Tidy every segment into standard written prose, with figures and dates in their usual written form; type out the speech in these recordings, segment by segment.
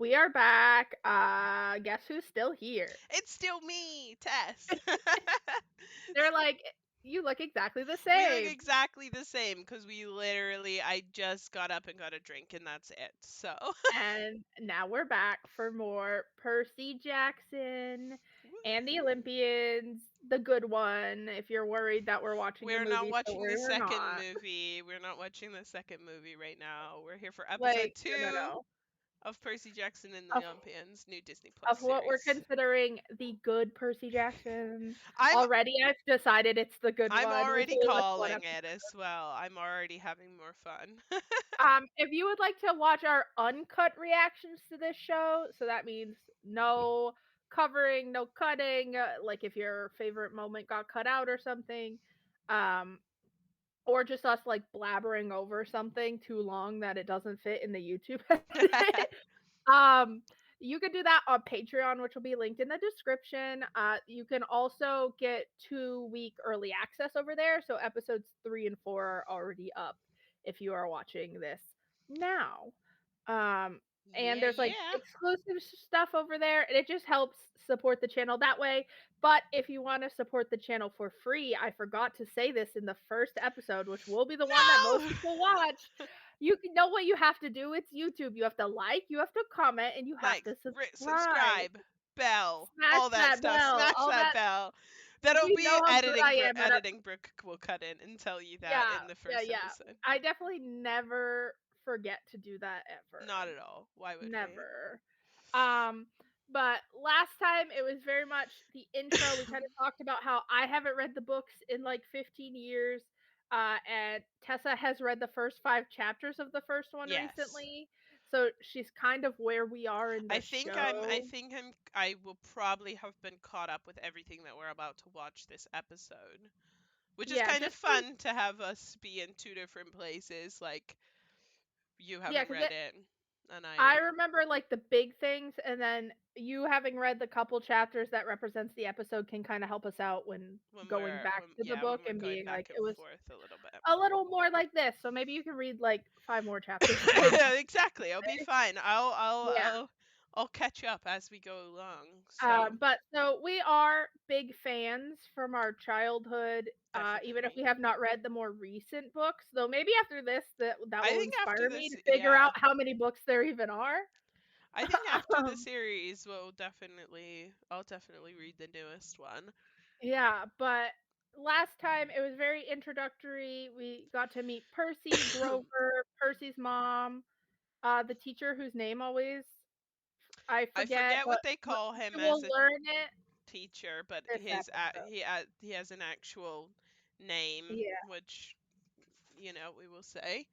We are back. Guess who's still here? It's still me, Tess. They're like, you look exactly the We look same. exactly the same because I just got up and got a drink and that's it. So, And now we're back for more Percy Jackson and the woohoo. Olympians, the good one. If you're worried that we're watching the We're not movie, so watching the we're second not. movie. We're not watching the second movie right now. We're here for episode Like, two no. of Percy Jackson and the Of, Olympians, new Disney Plus of what we're series. considering the good Percy Jackson. I'm Already, I've decided it's the good I'm one. We've already only watched one calling episode. it as well. I'm already having more fun. If you would like to watch our uncut reactions to this show, so that means no covering, no cutting, like if your favorite moment got cut out or something, um, or just us like blabbering over something too long that it doesn't fit in the YouTube edit, um, you can do that on Patreon, which will be linked in the description. You can also get 2-week early access over there. So episodes 3 and 4 are already up if you are watching this now. Um, and Yeah, there's like yeah. exclusive stuff over there, and it just helps support the channel that way. But if you want to support the channel for free, I forgot to say this in the first episode, which will be the one that most No! people watch. You know what you have to do. It's YouTube. You have to like, you have to comment, and you have Like, to subscribe. subscribe, bell, Smash all that that stuff. bell. Smash All that that. bell. That'll We be know how good I am at editing Brooke will cut in and tell you that yeah, in the yeah, first yeah. episode. I definitely never forget to do that ever. Not at all. Why would we? Never. Um, but last time it was very much the intro. We kind of talked about how I haven't read the books in like 15 years. And Tessa has read the first 5 chapters of the first one Yes. recently. So she's kind of where we are in the I show. think I will probably have been caught up with everything that we're about to watch this episode. Which is Yeah, kind of just 'cause- fun to have us be in two different places. Like, you yeah, haven't because read it, and I remember like the big things, and then you having read the couple chapters that represents the episode can kind of help us out when going back to the book when we're and going being like back and it was forth a little bit. a little more like this. So maybe you can read like 5 more chapters going back. Exactly. I'll be fine. Yeah. I'll catch up as we go along. So But so we are big fans from our childhood, even if definitely. we have not read the more recent books. Though maybe after this, that I will think after inspire me this, to figure yeah. out how many books there even are. I think after the um, series, I'll definitely read the newest one. yeah, but last time it was very introductory. We got to meet Percy, Grover, Percy's mom, the teacher whose name always I I forget, forget but what they call him we as will a learn it teacher, but this episode. he has an actual name, Yeah. which we will say.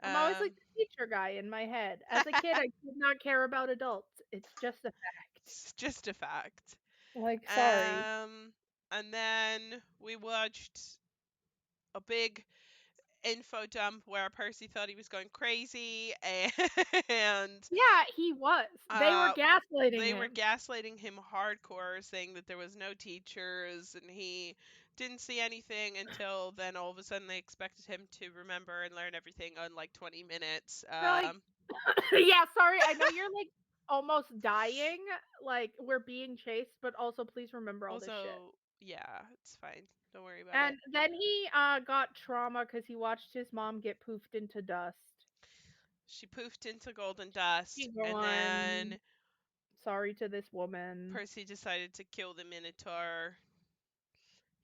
I'm always like Um, the teacher guy in my head. As a kid, I did not care about adults. It's just a fact. it's just a fact. Like, sorry. Um, and then we watched a big info dump where Percy thought he was going crazy, and Yeah, he was. They were uh, gaslighting they were him. gaslighting him hardcore, saying that there was no teachers and he didn't see anything until then all of a sudden they expected him to remember and learn everything on like 20 minutes. They're like, yeah, sorry. I know you're like almost dying. Like, we're being chased, but also please remember all this shit. Also, yeah, it's fine. Don't worry about it. And then he got trauma because he watched his mom get poofed into dust. She poofed into golden dust, She's and gone. then Sorry to this woman. Percy decided to kill the Minotaur.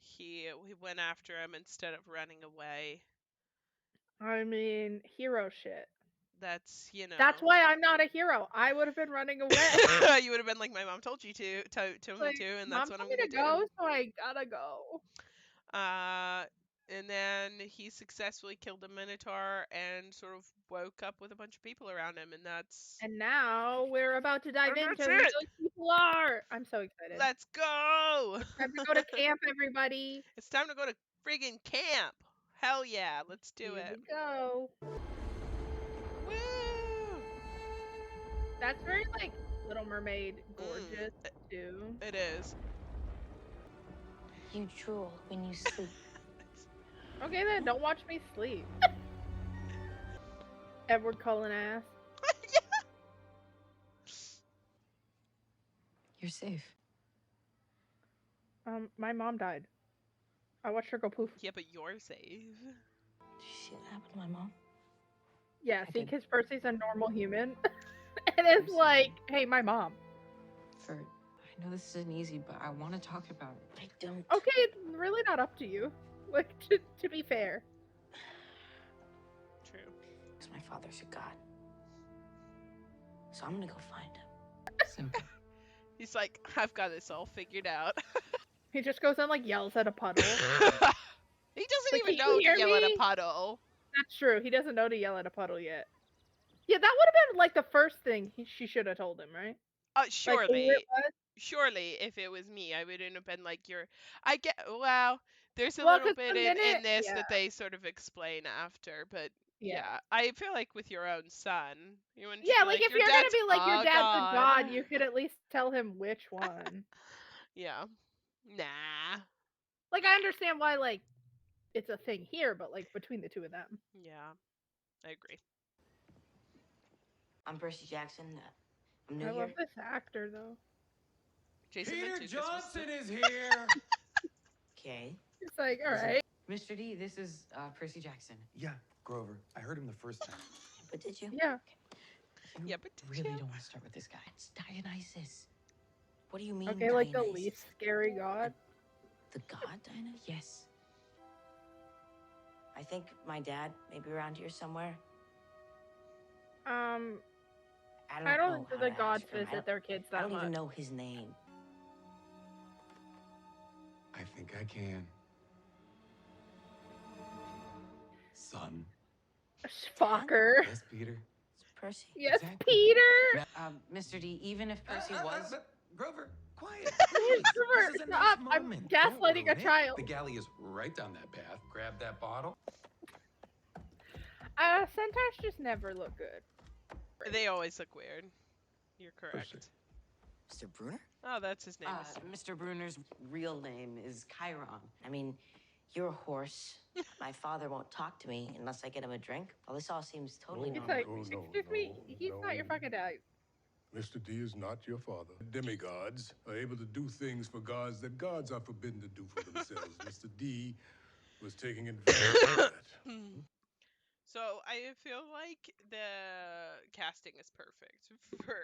He went after him instead of running away. I mean, hero shit. That's, That's why I'm not a hero. I would have been running away. you would have been like, my mom told you told me Like, to, and mom that's what told I'm me gonna to do. go, so I gotta go. Uh, and then he successfully killed the Minotaur and sort of woke up with a bunch of people around him, and And now we're about to dive into that's who it. those people are. I'm so excited. Let's go. Time to go to camp, everybody. It's time to go to friggin' camp. Hell yeah, let's do Here it. we go. Woo! That's very like Little Mermaid gorgeous too. It is. You drool when you sleep. Okay then, don't watch me sleep. Edward Cullen ass. You're safe. My mom died. I watched her go poof. Yeah, but you're safe. Did you see what happened to my mom? Yeah, I see, did. because Percy's a normal human. And it's I'm like, sorry. hey, my mom. I know this isn't easy, but I want to talk about it. I don't. Okay, it's really not up to you. Like, to be fair. True. Because my father's a god. So I'm gonna go find him. Simple. He's like, I've got this all figured out. He just goes and, like, yells at a puddle. He doesn't Like, even can know you to hear yell at a me? puddle. That's true. He doesn't know to yell at a puddle yet. Yeah, that would have been, like, the first thing she should have told him, right? Like, who it Surely. was? Surely, if it was me, I wouldn't have been like, I get, well, there's a Well, little because bit the minute... in this Yeah. that they sort of explain after, but Yeah. yeah, I feel like with your own son, you wouldn't just Yeah, be like, like, if your you're gonna dad's be like, your a dad's a god. god, you could at least tell him which one. Yeah. Nah. Like, I understand why, like, it's a thing here, but, like, between the two of them. Yeah, I agree. I'm Percy Jackson. I'm new I love here. this actor, though. Jason Peter Mantzoukas Johnson is here. Okay. It's like, alright. Mr. D, this is Percy Jackson. Yeah, Grover. I heard him the first time. But did you? Yeah. You Yeah, but did really you? don't want to start with this guy. It's Dionysus. What do you mean, Okay, like the Dionysus? least scary god. The god Dionysus? Yes. I think my dad may be around here somewhere. I I don't know think how the to gods ask him. visit their kids I that don't much. even know his name. I think I can. Son. Fucker. Yes, Peter. It's Percy. Yes, Exactly. Peter! Mr. D, even if Percy was... But Grover, quiet. Grover, This is a stop. nice I'm moment. gaslighting Don't a ruin it. child. The galley is right down that path. Grab that bottle. Centaurs just never look good. They always look weird. You're correct. Percy. Mr. Bruner? Oh, that's his name. Mr. Bruner's real name is Chiron. I mean, you're a horse. My father won't talk to me unless I get him a drink. Well, this all seems totally He's normal. like, no, excuse me, he's not your fucking dad. Mr. D is not your father. Demigods are able to do things for gods that gods are forbidden to do for themselves. Mr. D was taking advantage of that. So I feel like the casting is perfect for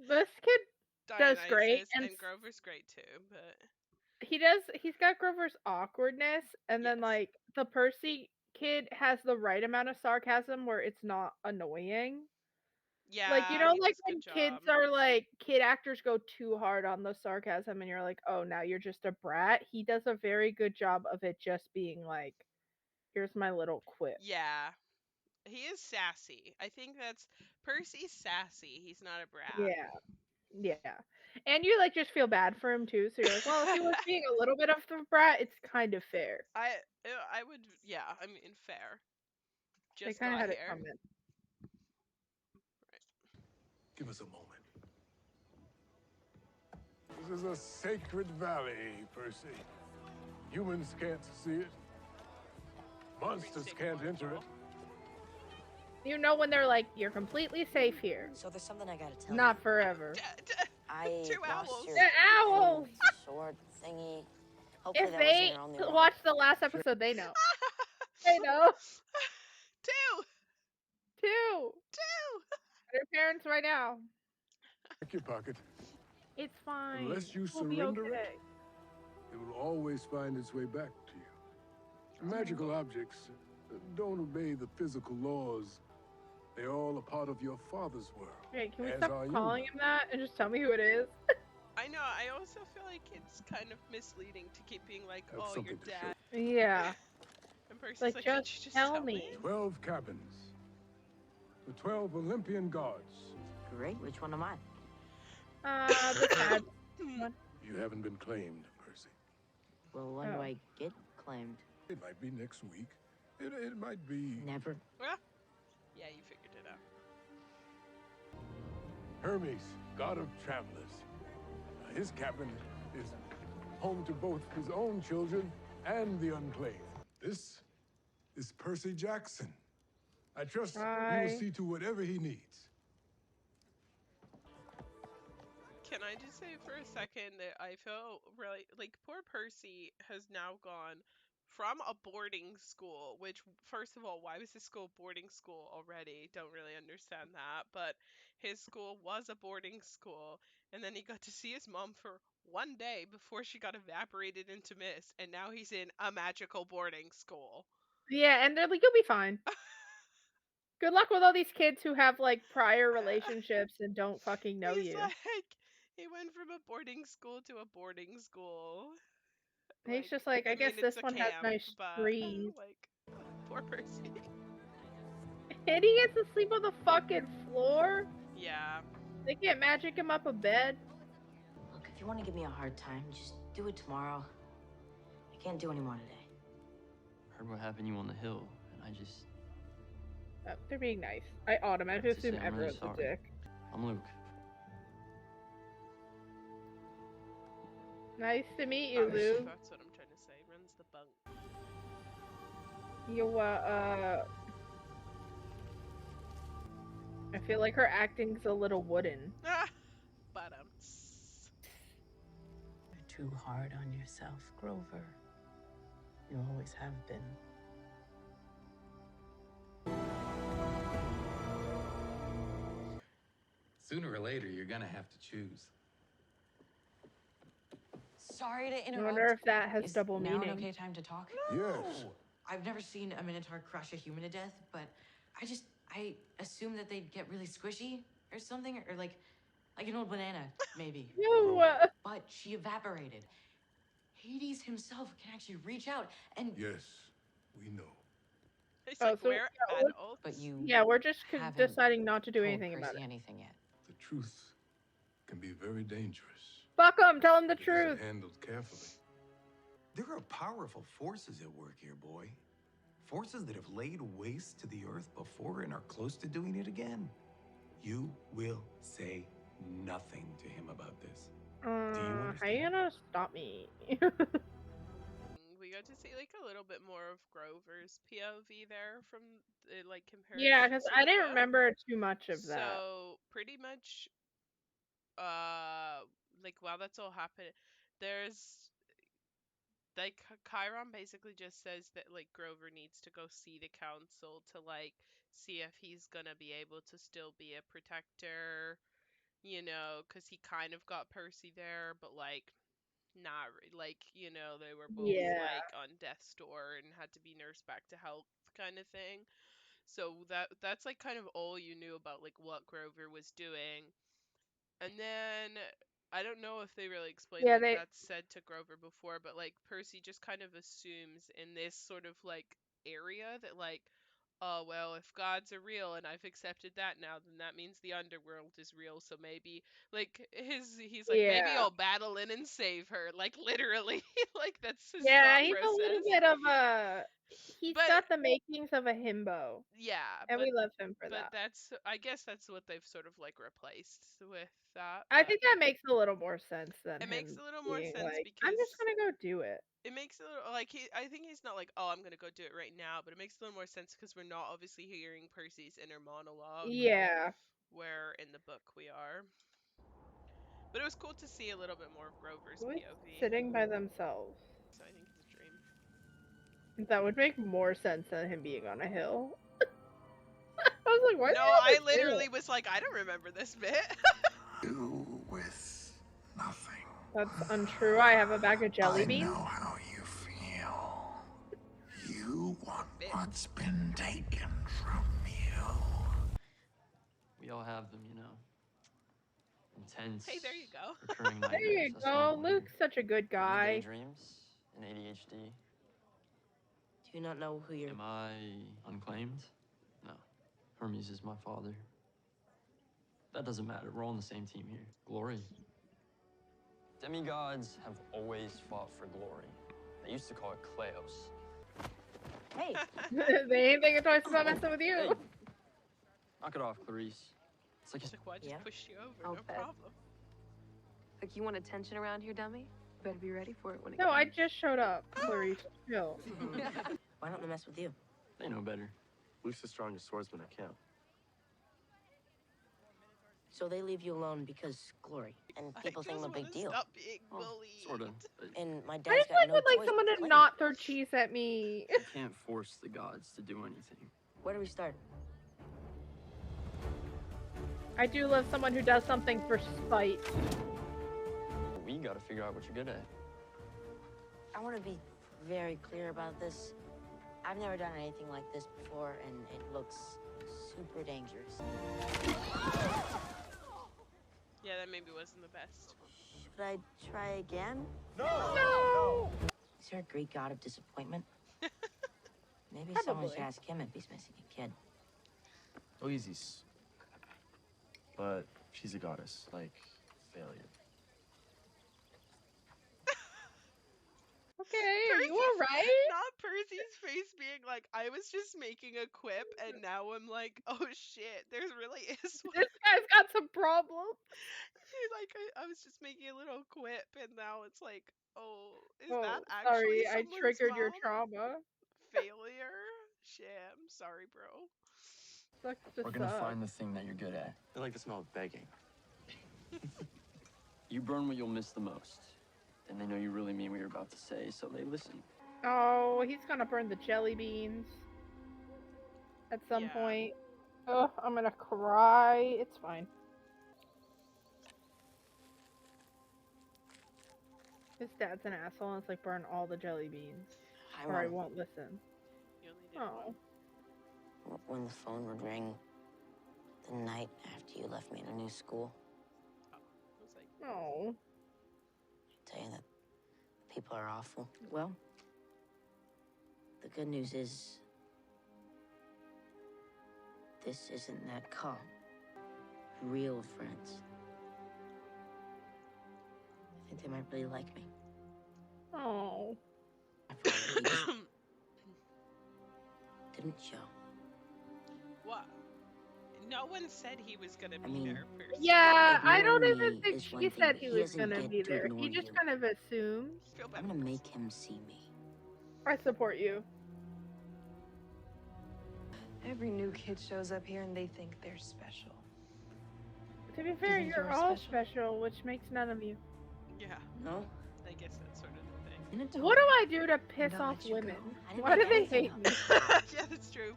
This kid does Dionysus, great, and and Grover's great too, but he's got Grover's awkwardness, and then, yes. like, the Percy kid has the right amount of sarcasm where it's not annoying. Yeah, Like, you know, he like, does a when good kids job. are like, kid actors go too hard on the sarcasm, and you're like, oh, now you're just a brat. He does a very good job of it just being like, here's my little quip. Yeah. He is sassy. I think that's Percy's sassy. He's not a brat. Yeah. And you, like, just feel bad for him, too, so you're like, well, if he was being a little bit of the brat, it's kind of fair. I would, yeah, I mean, fair. They Just kind of got had it here. coming. Give us a moment. This is a sacred valley, Percy. Humans can't see it. Monsters can't enter it. You know when they're like, you're completely safe here. So there's something I gotta tell Not you. forever. I Two lost owls. your The owls! sword thingy. Hopefully If that they wasn't your only one. watch the last episode, they know. They know. Two. Two. Their parents right now. Check your pocket. It's fine. Unless you We'll be surrender okay. it will always find its way back to you. Magical objects don't obey the physical laws. They're all a part of your father's world. Okay, can we as stop are you. calling him that and just tell me who it is? I know. I also feel like it's kind of misleading to keep being like, That's "Oh, your something to dad." Yeah. And Percy's Like, like, just "Could you tell me." 12 cabins. The 12 Olympian gods. Great. Which one am I? The sad one. You haven't been claimed, Percy. Well, when do Oh. I get claimed? It might be next week. It might be... Never. Well, yeah, you figured it out. Hermes, god of travelers. His cabin is home to both his own children and the unclaimed. This is Percy Jackson. I trust he Hi. will see to whatever he needs. Can can I just say for a second that I feel really like poor Percy has now gone from a boarding school, which, first of all, why was his school boarding school already? Don't really understand that. But his school was a boarding school, and then he got to see his mom for one day before she got evaporated into mist, and now he's in a magical boarding school. Yeah, and they're like, you'll be fine. Good luck with all these kids who have like prior relationships and don't fucking know He's you. like, he went from a boarding school to a boarding school. He's just like, I guess mean, it's this a one has camp, nice but trees. like, poor Percy. And he gets to sleep on the fucking floor. Yeah. They can't magic him up a bed. Look, if you want to give me a hard time, just do it tomorrow. I can't do any more today. Heard what happened to you on the hill, and I just... Oh, they're being nice. I automatically Just assume say I'm really everyone's a sorry. dick. I'm Luke. Nice to meet you, That's Lou. what I'm trying to say. Runs the bunk. You, I feel like her acting's a little wooden. Ah, but You're too hard on yourself, Grover. You always have been. Sooner or later, you're gonna have to choose. Sorry to I interrupt. wonder if that has Is double now meaning. an okay time to talk? Yes. I've never seen a minotaur crush a human to death, but I assume that they'd get really squishy or something, or like an old banana, maybe. No, But she evaporated. Hades himself can actually reach out and. Yes, we know. it's Oh, like, so, we're yeah, adults. But you yeah, we're just haven't deciding not to do told anything about Percy it. anything yet. The truth can be very dangerous. Fuck him, tell him the if it isn't truth. handled carefully. There are powerful forces at work here, boy. Forces that have laid waste to the earth before and are close to doing it again. You will say nothing to him about this. How you understand? gonna stop me? We got to see like a little bit more of Grover's POV there from the, like, compared Yeah, because to I the didn't book. remember too much of that. So pretty much, like while that's all happening, there's like Chiron basically just says that like Grover needs to go see the council to like see if he's gonna be able to still be a protector, you know, because he kind of got Percy there, but like not like, you know, they were both Yeah. like on death's door and had to be nursed back to health kind of thing. So that's like kind of all you knew about like what Grover was doing. And then I don't know if they really explained Yeah, that that's said to Grover before, but like Percy just kind of assumes in this sort of like area that like, oh well, if gods are real and I've accepted that now, then that means the underworld is real. So maybe like he's like, maybe Yeah. I'll battle in and save her. Like literally, like that's his Yeah, thought he's a little process. bit of a. He's But got the makings of a himbo, yeah, and we love him for but that. that's, I guess that's what they've sort of like replaced with that. I But think that makes a little more sense than it makes him a little more being sense like, I'm because just gonna go do it. it makes a little like I think he's not like, oh, I'm gonna go do it right now, but it makes a little more sense because we're not obviously hearing Percy's inner monologue. Yeah. Where in the book we are. But it was cool to see a little bit more of Grover's Who is POV. sitting by themselves? So I think it's a dream. That would make more sense than him being on a hill. I was like, why? No, I literally was like, I don't remember this bit. Do with nothing. That's untrue. I have a bag of jelly I beans. know how you feel. You want what's been taken from you. We all have them, you know. Intense. Hey, there you go. Recurring There nightmares. you That's go. normal here. Luke's such a good Vivid guy. daydreams and ADHD. Do you not know who you're? Am I unclaimed? No. Hermes is my father. That doesn't matter. We're all on the same team here. Glory. Demigods have always fought for glory. They used to call it Kleos. Hey. They ain't thinking twice about messing with you. Hey. Knock it off, Clarice. It's like It's like, why just Yeah. push you over? I'll No bet. problem. Like, you want attention around here, dummy? You better be ready for it when it No, comes. I just showed up. Clarice, chill. Why don't they mess with you? they know better. Luke's the strongest swordsman at camp. So they leave you alone because glory, and people I think I'm just a big want to deal. stop being Oh, bullied. sort of. And my I dad's just got no would like choice someone but to claim me. not throw cheese at me. You can't force the gods to do anything. Where do we start? I do love someone who does something for spite. We gotta figure out what you're good at. I want to be very clear about this. I've never done anything like this before, and it looks super dangerous. Yeah, that maybe wasn't the best. Should I try again? No! Is there a Greek god of disappointment? Maybe someone Probably. should ask him if he's missing a kid. Oh, Isis. But she's a goddess, like failure. Okay, are you Percy's- alright? Not Percy's face being like, I was just making a quip, and now I'm like, oh shit, there really is one. This guy's got some problems. Like, I was just making a little quip, and now it's like, oh, is Oh, that actually sorry, I someone's triggered your mom? trauma. Failure? Shit, I'm sorry, bro. Sucks to We're gonna suck. find the thing that you're good at. I like the smell of begging. You burn what you'll miss the most. And they know you really mean what you're about to say, so they listen. Oh, he's gonna burn the jelly beans at some Yeah. point. Oh, I'm gonna cry. It's fine. His dad's an asshole and it's like burn all the jelly beans. Or I won't listen. You only did Oh. one. When the phone would ring the night after you left me in a new school, I was like, Oh. tell you that people are awful. Well, the good news is this isn't that call. Real friends. I think they might really like me. Oh. After all the weeks, didn't show. what? No one said he was gonna be mean, there, Percy. Yeah, I don't Ignoring even me think is she one said thing, he but was doesn't gonna get be to there. ignore He just you. kind of assumed. Feel bad I'm for gonna Percy. make him see me. I support you. Every new kid shows up here and they think they're special. To be fair, think you're you're all special? special, which makes none of you. Yeah, No? I guess that's sort of the thing. Didn't What do tell I do to piss I'll off let you women? go. I didn't Why do make they anything hate up. me? Yeah, that's true.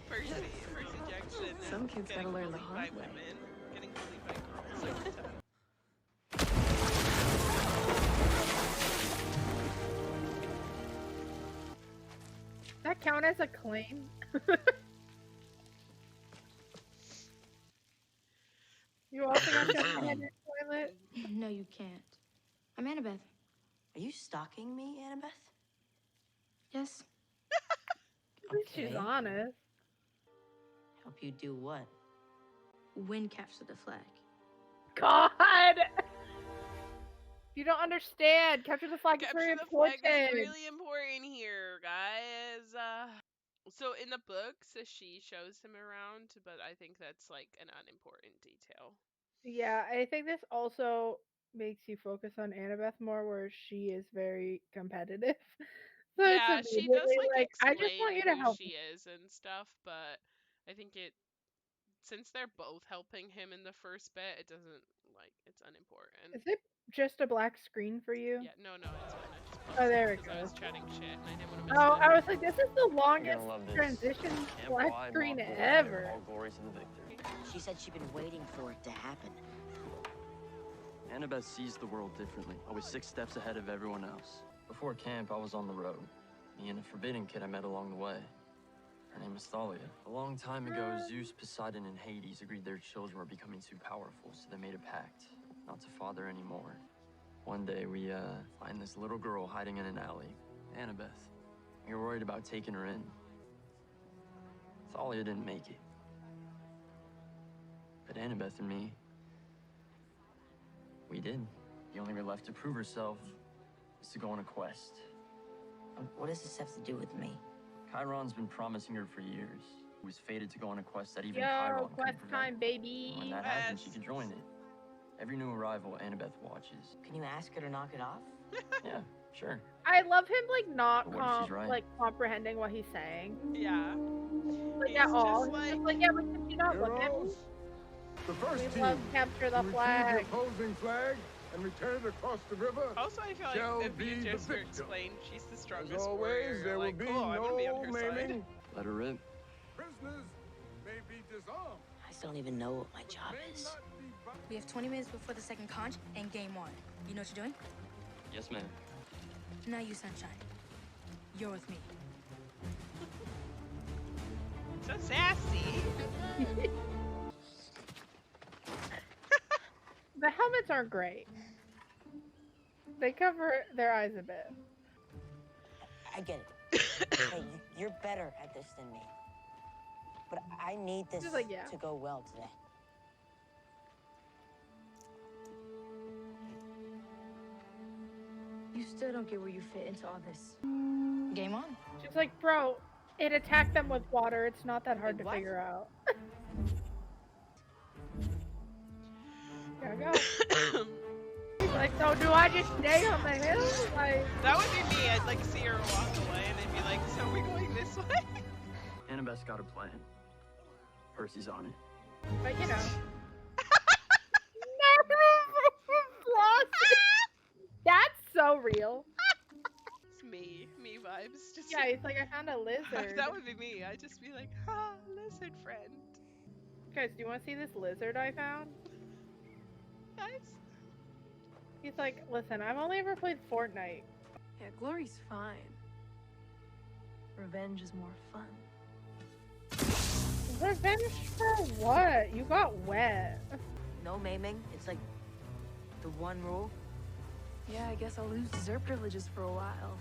Percy Jackson. Some is kids getting gotta learn the bullied by hard way. women, getting bullied by girls. Every time. That count as a claim? You also got your head in the toilet? No, you can't. I'm Annabeth. Are you stalking me, Annabeth? Yes. At least she's Okay. honest. Help you do what? Win capture the flag. God! You don't understand. Capture the flag is Capture very the flag important. is really important here, guys. So in the books, she shows him around, but I think that's like an unimportant detail. Yeah, I think this also makes you focus on Annabeth more, where she is very competitive. So Yeah, it's she does immediately like I explain just want you to who help she is and stuff, but I think since they're both helping him in the first bit, it doesn't it's unimportant. Is it just a black screen for you? Yeah, no, it's fine. I just Oh, there we because I go. was chatting shit and I didn't want to miss Oh, it. I was like, this is the You're longest gonna love this. transition Camp black wide, screen mock war, ever. All glory to the victor. She said she'd been waiting for it to happen. Annabeth sees the world differently, always 6 steps ahead of everyone else. Before camp, I was on the road. Me and a forbidden kid I met along the way. Her name was Thalia. A long time ago, Zeus, Poseidon, and Hades agreed their children were becoming too powerful, so they made a pact not to father anymore. One day, we find this little girl hiding in an alley, Annabeth. We were worried about taking her in. Thalia didn't make it. But Annabeth and me, we did. The only way left to prove herself is to go on a quest. What does this have to do with me? Chiron's been promising her for years. It was fated to go on a quest that even Yo, Chiron quest couldn't time, prevent. baby. And when that happens, she could join it. Every new arrival, Annabeth watches. Can you ask her to knock it off? Yeah, sure. I love him like not But what if she's right? like comprehending what he's saying. Yeah. Like He's at all. just He's like, just like, yeah, but did you not look at me? Heroes, The first We team love capture the to flag. retrieve the opposing flag and return it across the river. Also, I feel shall like if be you the just were victor. explained she's the As strongest always, warrior, there you're will like, be cool, I want to be on no her maiming. side. Let her rip. Prisoners may be disarmed. I still don't even know what my job May is. not be bound. We have 20 minutes before the second conch and game on. You know what you're doing? Yes, ma'am. Now you, Sunshine. You're with me. So sassy. The helmets aren't great. They cover their eyes a bit. I get it. Hey, you're better at this than me. But I need this She's like, yeah. to go well today. You still don't get where you fit into all this. Game on. She's like, bro, it attacked them with water. It's not that hard to What? figure out. There we go. She's like, so do I just stay on the hill? Like, That would be me. I'd like see her walk away and then be like, so we're going this way? Annabeth's got a plan. Percy's on it. but you know. That's so real. It's me vibes. Just Yeah, it's like I found a lizard. that would be me. I'd just be like, ha, lizard friend. Guys, do you want to see this lizard I found? Guys. He's like, listen, I've only ever played Fortnite. Yeah, glory's fine. Revenge is more fun. Revenge for what? You got wet. No maiming. It's like the one rule. Yeah, I guess I'll lose dessert privileges for a while.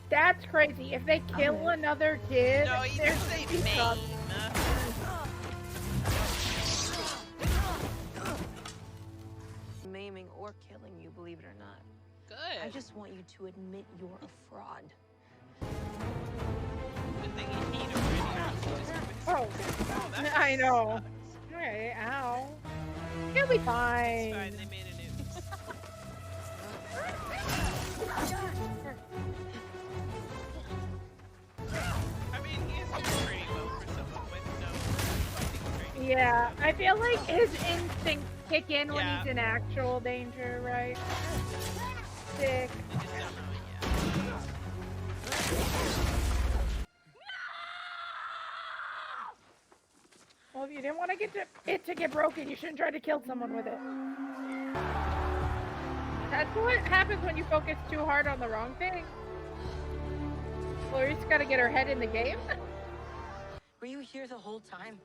That's crazy. If they kill another kid, No, you there's just say gonna be maim. some- Maiming or killing you, believe it or not. Good. I just want you to admit you're a fraud. Good thing you need a radio. Oh, that I know. sucks. Okay, ow. It'll be fine. It's fine, they made a nuke. I mean, he's doing pretty well for someone with no fighting training. Yeah, I feel like his instincts kick in when Yeah. he's in actual danger, right? Sick. They just don't know it yet. Well, if you didn't want to get it to get broken, you shouldn't try to kill someone with it. That's what happens when you focus too hard on the wrong thing. Gloria's got to get her head in the game. Were you here the whole time?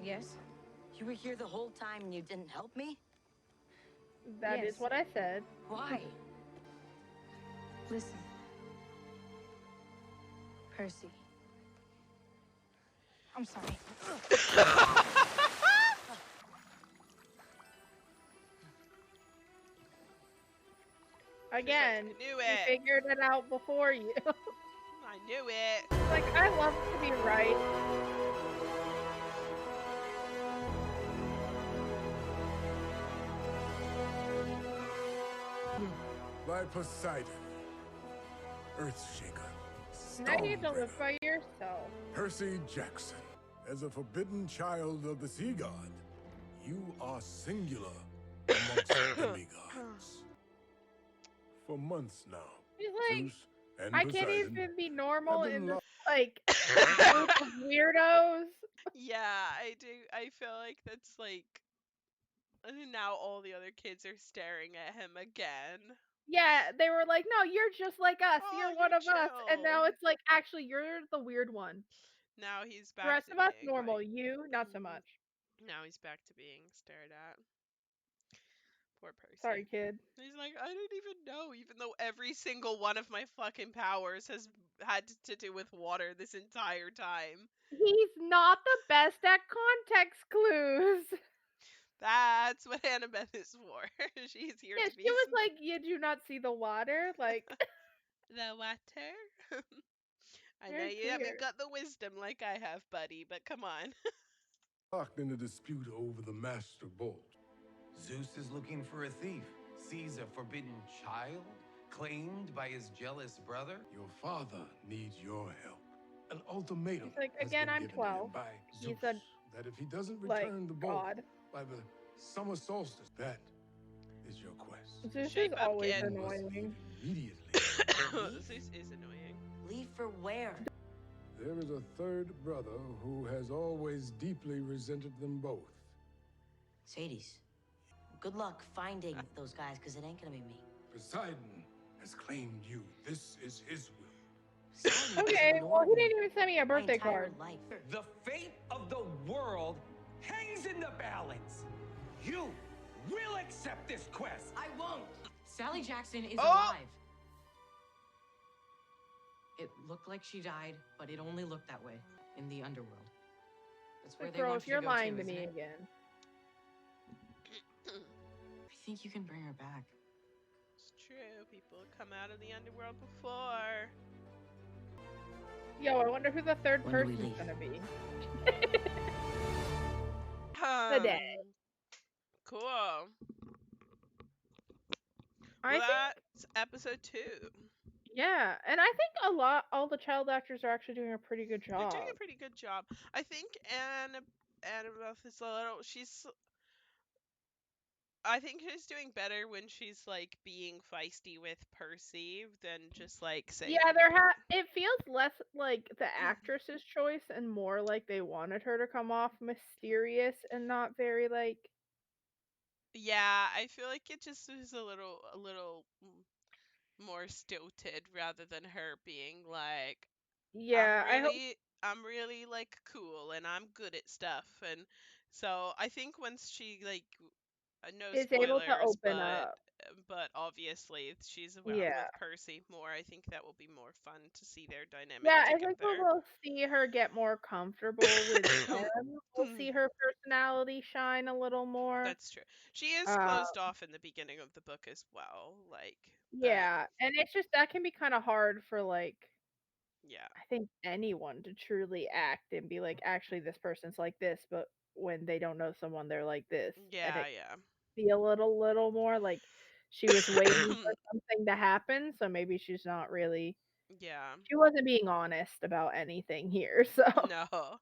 Yes? You were here the whole time and you didn't help me? That is Yes. what I said. Why? Listen. Percy. I'm sorry. Again, I knew we it. figured it out before you. I knew it. Like, I love to be right. By Poseidon, Earthshaker, Now you need to Stormbreaker, live by yourself. Percy Jackson. As a forbidden child of the sea god, you are singular amongst demigods. For months now, She's like, Zeus and I can't Poseidon even be normal have been in this, lo- like, group of weirdos. Yeah, I do. I feel like that's like. And now all the other kids are staring at him again. Yeah, they were like, no, you're just like us. Oh, You're one you're of us. And now chill. it's like, actually, you're the weird one. Now he's back The rest to of us, being normal. like, You, not so much. now he's back to being stared at. Poor Percy. Sorry, kid. He's like, I didn't even know, even though every single one of my fucking powers has had to do with water this entire time. He's not the best at context clues. That's what Annabeth is for. She's here Yeah, to be she was like, you do not see the water. Like, the water. I know Very you clear. haven't got the wisdom like I have, buddy, but come on. locked in a dispute over the master bolt. Zeus is looking for a thief, sees a forbidden child claimed by his jealous brother. Your father needs your help. An ultimatum. He's like, has again, been I'm given to him 12. by He's Zeus a, that if he doesn't like, return the bolt, God. by the summer solstice. That is your quest. This Shape is up, always kid. You must leave annoying. immediately. This is annoying. Leave for where? There is a third brother who has always deeply resented them both. Sadie's. Good luck finding those guys, because it ain't gonna be me. Poseidon has claimed you. This is his will. Okay, well, he didn't even send me a My birthday entire card. life. The fate of the world hangs in the balance. You will accept this quest. I won't. Sally Jackson is Oh! alive. It looked like she died, but it only looked that way in the underworld. That's where they Bro, want if you to you're go lying to to me isn't it? again. I think you can bring her back. It's true. People have come out of the underworld before. Yo, I wonder who the third When do we person's leave? gonna be. Today. Cool. I Well, think, that's episode 2. yeah, and I think all the child actors are actually doing a pretty good They're job. doing a pretty good job. I think Annabeth is a little. I think she's doing better when she's like being feisty with Percy than just like saying. Yeah, it feels less like the actress's choice and more like they wanted her to come off mysterious and not very like. Yeah, I feel like it just is a little more stilted rather than her being like, Yeah, I hope I'm really like cool and I'm good at stuff. And so I think once she like no is able to spoilers, open up. but obviously she's around Yeah. with Percy more. I think that will be more fun to see their dynamic Yeah, I think together. we'll see her get more comfortable with him. We'll see her personality shine a little more. That's true. She is closed off in the beginning of the book as well. Like, yeah, and it's just that can be kind of hard for like yeah. I think anyone to truly act and be like, actually, this person's like this, but when they don't know someone, they're like this. And Yeah, it yeah. be a little more like she was waiting for something to happen, so maybe she's not really. Yeah. She wasn't being honest about anything here, so. No.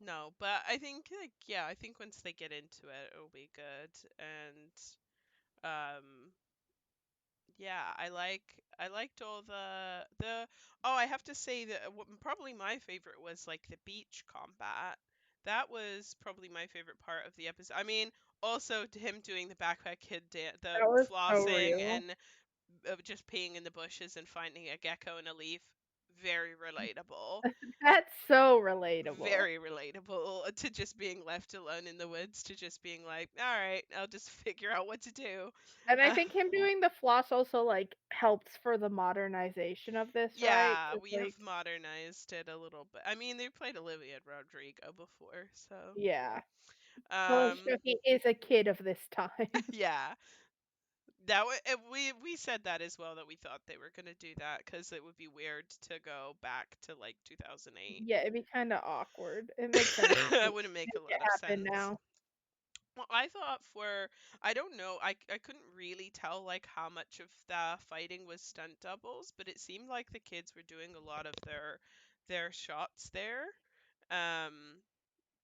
No, but I think like yeah, I think once they get into it, it'll be good. And yeah, I liked all the oh, I have to say that probably my favorite was like the beach combat. That was probably my favorite part of the episode. I mean, also to him doing the backpack kid the That was so flossing real. and just peeing in the bushes and finding a gecko and a leaf. Very relatable. That's so relatable. Very relatable to just being left alone in the woods to just being like, all right, I'll just figure out what to do. And I think him doing the floss also like helps for the modernization of this, right? Yeah, 'Cause, we have like, modernized it a little bit. I mean, they played Olivia Rodrigo before, so yeah. So he is a kid of this time. yeah. We said that as well, that we thought they were gonna do that because it would be weird to go back to like 2008. Yeah, it'd be kind of awkward. It makes sense. That wouldn't make a Make lot it of happen sense. now. Well, I thought I don't know, I couldn't really tell like how much of the fighting was stunt doubles, but it seemed like the kids were doing a lot of their shots there. Um,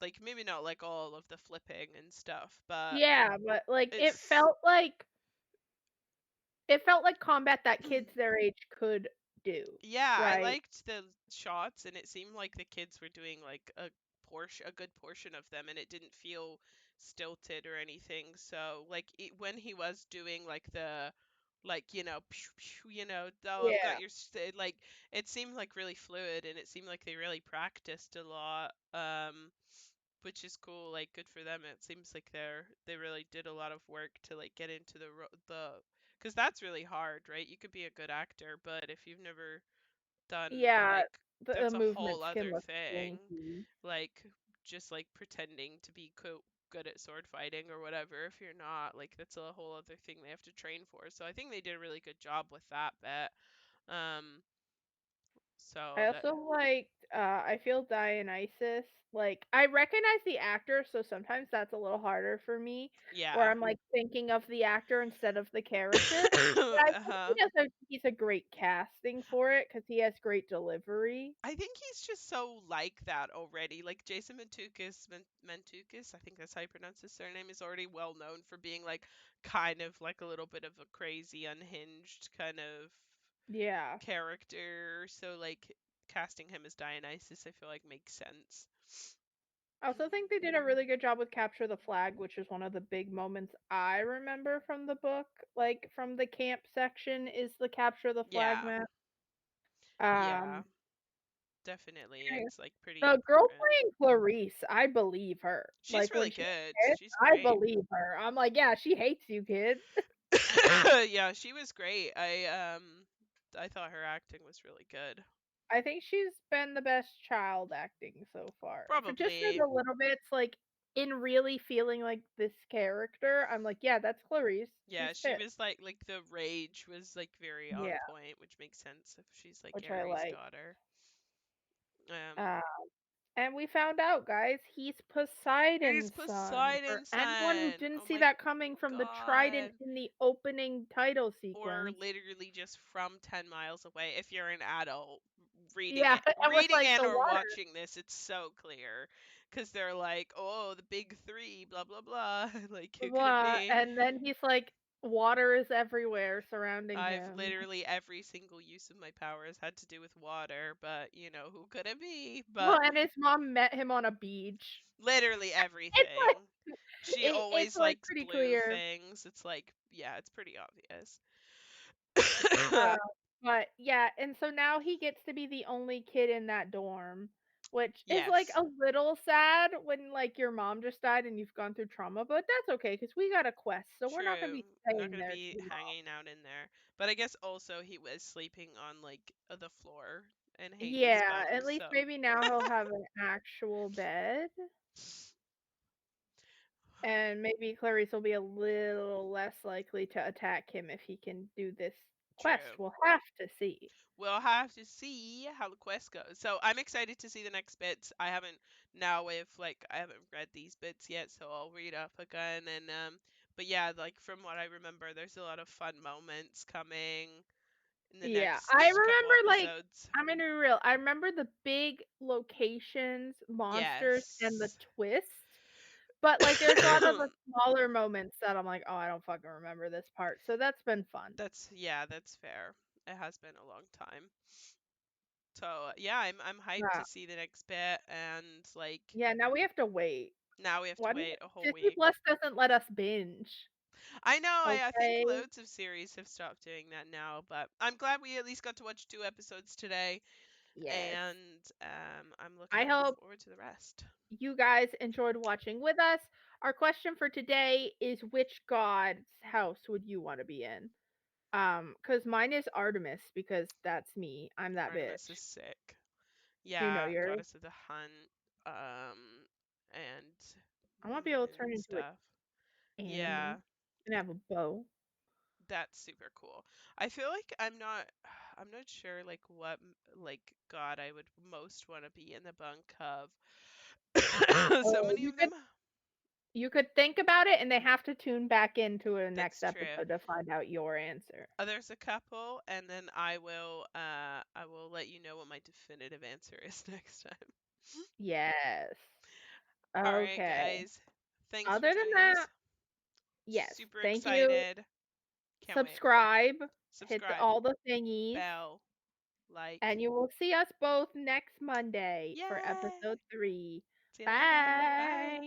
like maybe not like all of the flipping and stuff, but Yeah, but like it's it felt like combat that kids their age could do. yeah, I Right? liked the shots, and it seemed like the kids were doing like a good portion of them, and it didn't feel stilted or anything. So like when he was doing like the like pew, pew, oh, I've got Yeah. your like it seemed like really fluid, and it seemed like they really practiced a lot. Which is cool, like good for them. It seems like they really did a lot of work to like get into the because that's really hard, right? You could be a good actor, but if you've never done Yeah, like the that's a whole movements can other look thing, janky. like just like pretending to be good at sword fighting or whatever. If you're not, like that's a whole other thing they have to train for. So I think they did a really good job with that bit. Um, So I that, also liked, I feel Dionysus, like, I recognize the actor, so sometimes that's a little harder for me, where yeah. I'm, like, thinking of the actor instead of the character, but I think Uh-huh. he's a great casting for it because he has great delivery. I think he's just so like that already. Like Jason Mantzoukas, I think that's how you pronounce his surname, is already well known for being like kind of like a little bit of a crazy, unhinged kind of Yeah. character. So like casting him as Dionysus, I feel like makes sense. I also think they did a really good job with Capture the Flag, which is one of the big moments I remember from the book, like, from the camp section is the Capture the Flag Yeah, map. yeah, Um, definitely. yeah. It's like pretty The girl important. playing Clarice, I believe her. She's Like, when really she's good. pissed, She's I great. believe her. I'm like, "Yeah, she hates you, kid." Yeah, she was great. I thought her acting was really good. I think she's been the best child acting so far. For Probably. the little bits, like, in really feeling like this character, I'm like, "Yeah, that's Clarice. Yeah, She's she pissed." was like the rage was like very on Yeah, point, which makes sense if she's like which I Gary's like. daughter. Um, Uh, and we found out, guys, he's he's Poseidon's son. For Poseidon's anyone who son. didn't Oh see my that coming from the trident god. in the opening title Or sequence. literally just from 10 miles away if you're an adult reading Yeah, it, and was reading like, and "The or water." watching this. It's so clear because they're like, oh, the big three, blah blah blah. Like, who could it Blah, be? and then he's like, water is everywhere surrounding I've him. literally every single use of my powers had to do with water, but you know, who could it be? Well, But and his mom met him on a beach. literally It's everything. like She it's always like liked pretty blue clear. things. It's like, yeah, it's pretty obvious. Uh, but yeah, and so now he gets to be the only kid in that dorm, which is like Yes, a little sad when like your mom just died and you've gone through trauma, but that's okay because we got a quest, so we're not gonna true. be I'm not staying gonna there be too long. hanging out in there. But I guess also he was sleeping on like the floor in Hades' Yeah, bunk, at least so maybe now he'll have an actual bed. And maybe Clarice will be a little less likely to attack him if he can do this quest. true. We'll have to see. We'll have to see how the quest goes. So I'm excited to see the next bits. I haven't now if like I haven't read these bits yet, so I'll read up again and but yeah, like from what I remember, there's a lot of fun moments coming in the Yeah, I next couple remember, like, episodes. I'm gonna be real. I remember the big locations, monsters, and the Yes. twist. But like, there's a lot of the smaller moments that I'm like, oh, I don't fucking remember this part. So that's been fun. That's yeah, that's fair. It has been a long time. So yeah, I'm hyped Yeah. to see the next bit and like Yeah. Now we have to wait. now we have to Why do wait a whole Disney week. Plus doesn't let us binge? I know, I think Okay. loads of series have stopped doing that now, but I'm glad we at least got to watch 2 episodes today, Yes. and I'm I looking hope forward to the rest. you guys enjoyed watching with us. Our question for today is, which god's house would you want to be in? Cuz mine is Artemis because that's me. I'm that Artemis is bitch. sick. Do you know Yeah, yours? Goddess of the Hunt, and I want to be able to turn and into an stuff. Annie Yeah, and have a bow. that's super cool. I feel like I'm not sure like what like god I would most want to be in the bunk of. So Oh, many of them. you could think about it and they have to tune back into a next That's true. episode to find out your answer. There's a couple, and then I will let you know what my definitive answer is next time. Yes. All right, Okay. guys. Thanks for Other than joining us. that, yes. Super Thank you. excited. Can't wait. Subscribe. Hit Subscribe, all the thingies. bell, like. And you will see us both next Monday for Yay! episode 3. See you later. Bye. Bye.